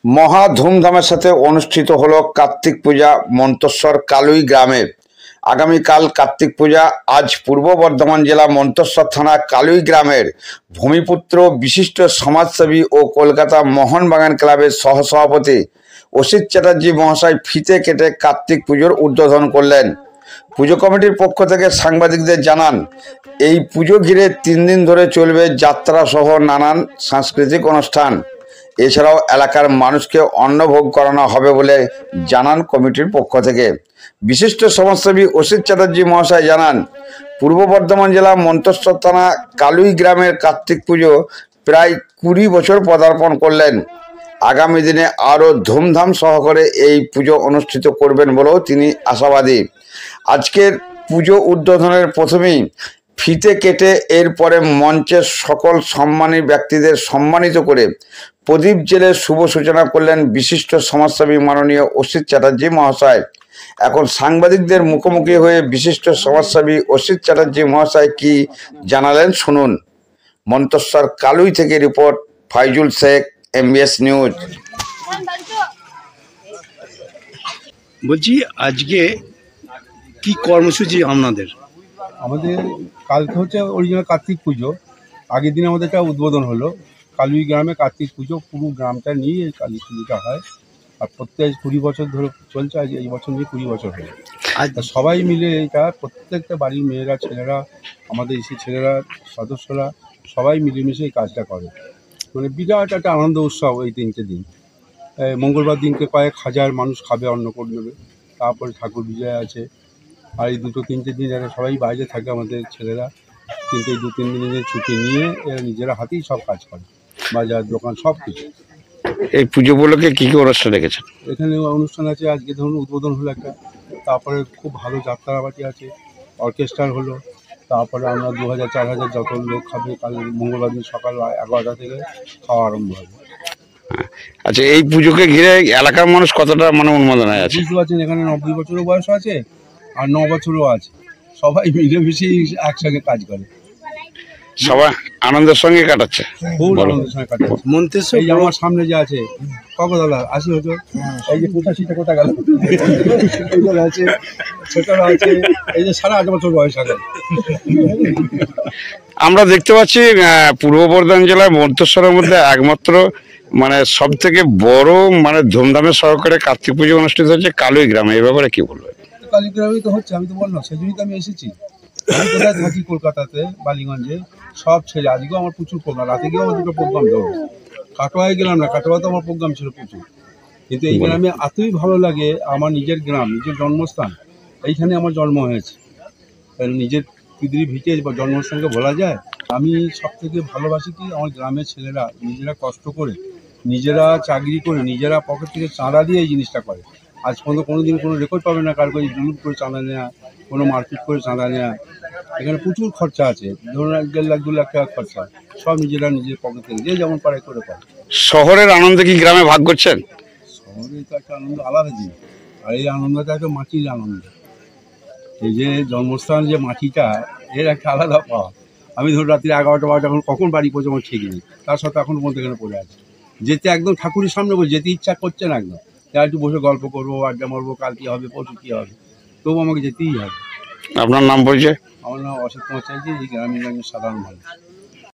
মহা ধুমধামের সাথে অনুষ্ঠিত হলো কার্তিক পূজা মন্তেশ্বর কালুই গ্রামে। আগামীকাল কার্তিক পূজা। আজ পূর্ব বর্ধমান জেলা মন্তেশ্বর থানা কালুই গ্রামের ভূমিপুত্র বিশিষ্ট সমাজসেবী ও কলকাতা মোহনবাগান ক্লাবের সহসভাপতি অসিত চ্যাটার্জি মহাশয় ফিতে কেটে কার্তিক পুজোর উদ্বোধন করলেন। পুজো কমিটির পক্ষ থেকে সাংবাদিকদের জানান, এই পুজো ঘিরে 3 দিন ধরে চলবে যাত্রা সহ নানান সাংস্কৃতিক অনুষ্ঠান। এছাড়াও এলাকার মানুষকে অন্নভোগ করানো হবে বলে জানান কমিটির পক্ষ থেকে। বিশিষ্ট সমাজসেবী অসিত চ্যাটার্জি মহাশয় জানান, পূর্ব বর্ধমান জেলা মন্তেশ্বর থানা কালুই গ্রামের কার্তিক পুজো প্রায় 20 বছর পদার্পণ করলেন। আগামী দিনে আরও ধুমধাম সহকারে এই পুজো অনুষ্ঠিত করবেন বলেও তিনি আশাবাদী। আজকের পুজো উদ্বোধনের প্রথমেই ফিতে কেটে এরপরে মঞ্চের সকল সম্মানী ব্যক্তিদের সম্মানিত করে প্রদীপ জেলে শুভ সূচনা করলেন বিশিষ্ট সমাজসেবী মাননীয় অসিত চ্যাটার্জি মহাশয়। এখন সাংবাদিকদের মুখোমুখি হয়ে বিশিষ্ট সমাজসেবী অসিত চ্যাটার্জি মহাশয় কি জানালেন শুনুন। মন্তেশ্বর কালুই থেকে report Faizul Sheikh, MBS news. বলছি, আজকে কি কর্মসূচি আপনাদের? আমাদের কালকে হচ্ছে অরিজিনাল কার্তিক পুজো। আগের দিন আমাদের একটা উদ্বোধন হলো। কালুই গ্রামে কার্তিক পুজো, পুরো গ্রামটা নিয়ে এই কালী পুজোটা হয়। আর প্রত্যেক 20 বছর ধরে চলছে। আজ এই বছর নিয়ে 20 বছর হলো। আর সবাই মিলে এটা প্রত্যেকটা বাড়ির মেয়েরা, ছেলেরা, আমাদের এসে ছেলেরা, সদস্যরা সবাই মিলেমিশে এই কাজটা করে। মানে বিরাট একটা আনন্দ উৎসব এই 3টে দিন। মঙ্গলবার দিনকে কয়েক হাজার মানুষ খাবে, অন্ন করে নেবে। তারপরে ঠাকুর বিজয় আছে। আর এই 2-3টে দিন এরা সবাই বাইরে থাকে আমাদের ছেলেরা, কিন্তু এই 2-3 দিনের ছুটি নিয়ে এরা নিজেরা হাতেই সব কাজ করে, বাজার দোকান সব কিছু। এই পুজো উপলক্ষে কী কী অনুষ্ঠান রেখেছেন? এখানে অনুষ্ঠান আছে, আজকে ধরুন উদ্বোধন হলো একটা, তারপরে খুব ভালো যাত্রাবাটি আছে, অর্কেস্ট্রার হলো, তারপরে আমরা 2000-4000 যত লোক খাবে কাল মঙ্গলবার দিন সকাল 11টা থেকে খাওয়া আরম্ভ হবে। আচ্ছা, এই পুজোকে ঘিরে এলাকার মানুষ কতটা উন্মাদনায় আছে? বুঝতে পারছেন, এখানে 90 বছরও বয়স আছে আর 9 বছরও আছে। সবাই মিলেমিশে একসঙ্গে কাজ করে, সবাই আনন্দের সঙ্গে কাটাচ্ছে, খুব আনন্দের সঙ্গে কাটাচ্ছে। মন্তেশ্বর এই যে আমার সামনে যে আছে ককদাদা 80 হতো, এই যে 85টা কোথা গেল আছে, ছোটরা আছে, এই যে 8.5 বছর বয়স আছে। আমরা দেখতে পাচ্ছি পূর্ব বর্ধমান জেলার মন্তেশ্বরের মধ্যে একমাত্র সব থেকে বড় ধুমধামের সহকারে কার্তিক পুজো অনুষ্ঠিত হচ্ছে কালুই গ্রামে। এই ব্যাপারে কি বলবেন? কালী গ্রামেই তো হচ্ছে, আমি তো বললাম, সেজন্যই তো আমি এসেছি। আমি কোথায় থাকি, কলকাতাতে বালিগঞ্জে। সব ছেলে, আজকেও আমার প্রচুর প্রোগ্রাম, রাতে গিয়েও আমার 2টো প্রোগ্রাম দেবো। কাটোয়ায় গেলাম না, কাটোয়াতে আমার প্রোগ্রাম ছিল প্রচুর। কিন্তু এই গ্রামে এতই ভালো লাগে, আমার নিজের গ্রাম, নিজের জন্মস্থান, এইখানে আমার জন্ম হয়েছে। নিজের পৃথিবী ভিটে জন্মস্থানকে বলা যায়। আমি সব থেকে ভালোবাসি কি, আমার গ্রামের ছেলেরা নিজেরা কষ্ট করে, নিজেরা চাকরি করে, নিজেরা পকেট থেকে চাঁদা দিয়ে এই জিনিসটা করে। আজ পর্যন্ত কোনো দিন কোনো রেকর্ড পাবে না কার কাছে জুলুম করে চাঁদা নেওয়া, কোনো মারপিট করে চাঁদা নেওয়া। এখানে প্রচুর খরচা আছে, ধরুন 1.5 লাখ 2 লাখ টাকা খরচা, সব নিজেরা নিজের পকেট থেকে যে যেমন পারে করে পায়। শহরের আনন্দ কি গ্রামে ভাগ করছেন? শহরে তো একটা আনন্দ আলাদা জিনিস, আর এই আনন্দটা একটা মাটির আনন্দ। এই যে জন্মস্থান, যে মাটিটা, এর একটা আলাদা পাওয়া। আমি ধরুন রাত্রি 11টা-12টা এখন কখন বাড়ি পৌঁছে আমার ঠিক নেই, তার সাথে এখন পর্যন্ত এখানে পড়ে আছে। যেতে একদম ঠাকুরের সামনে বসে যেতে ইচ্ছা করছে না একদম, একটু বসে গল্প করবো, আড্ডা মারবো, কাল কী হবে, পরশু কী হবে, তবু আমাকে যেতেই হবে। আপনার নাম পরিচয়? আমার নাম অসিত চ্যাটার্জি, এই গ্রামীণ সাধারণ মানুষ।